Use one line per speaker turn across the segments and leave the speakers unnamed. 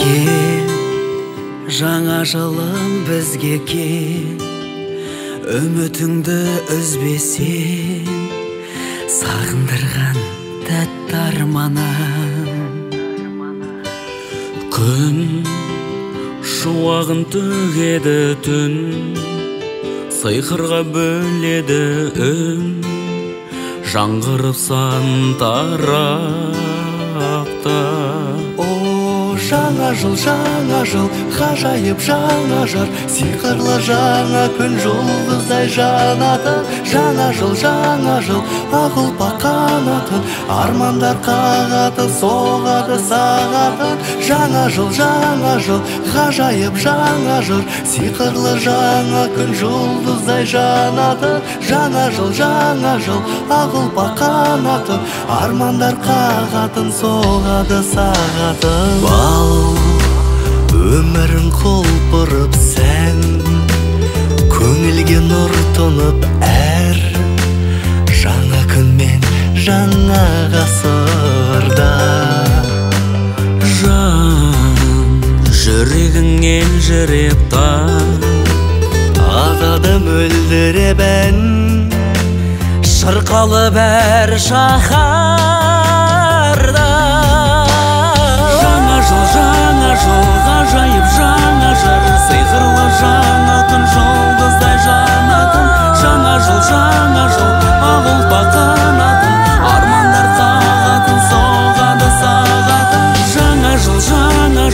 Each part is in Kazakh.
Кел, жаңа жылым бізге кел, үмітіңді үзбесең, сағындырған тәтті арманым. Күн шуағын төгеді түн, сиқырға бөледі үн, жаңғырып сан тарапта.
Жаңа жыл, ғажайып жаңа жар, сиқырлы жаңа күн жұлдыздай жанатын. Жаңа жыл, ақ ұлпа қанатын, армандар қағатын, соғады сағатын. Жаңа жыл, ғажайып жаңа жар, сиқырлы жаңа күн жұлдыздай жанатын. Жаңа жыл, ақ ұлпа қанатын, армандар қағатын, соғады сағатын.
Өмірің құлпырып сән, көңілге нұр тұнып әр, жаңа күн мен жаңа ғасырда. Жан жүрегің елжіреп таң, ағады мөлдіреп ән, шырқалып әр шаһарда. Жаңа жыл, ғажайып жаңа жар, сиқырлы жаңа күн жұлдыздай жанатын. Жаңа жыл, ақ ұлпа қанатын, армандар қағатын, соғады сағатын. Жаңа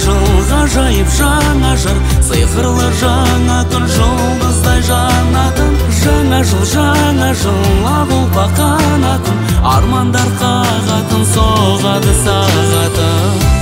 жыл, ғажайып жаңа жар, сиқырлы жаңа күн жұлдыздай жанатын. Жаңа жыл, ақ ұлпа қанатын, армандар қағатын, соғады сағатын.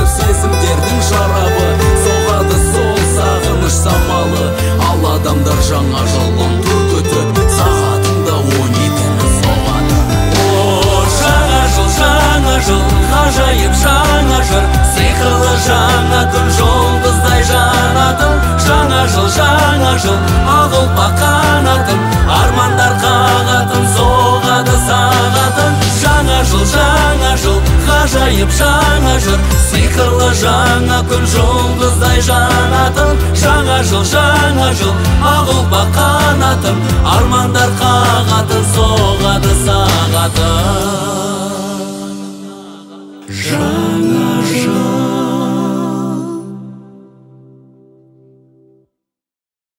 Сезімдердің жарабы, соғады сол сағыныш самалы. Ал адамдар жаңа жылын түркітіп, сағатында 12-ні соғады. Жаңа жыл, ғажайып жаңа жар, сиқырлы жаңа күн жұлдыздай жанатын. Жаңа жыл, ақ ұлпа қанатын, армандар қағатын, соғады сағатын. Жаңа жыл, ғажайып жаңа жар, сиқырлы жаңа күн жұлдыздай жанатын. Жаңа жыл, ақ ұлпа қанатын, армандар қағатын, соғады сағатын.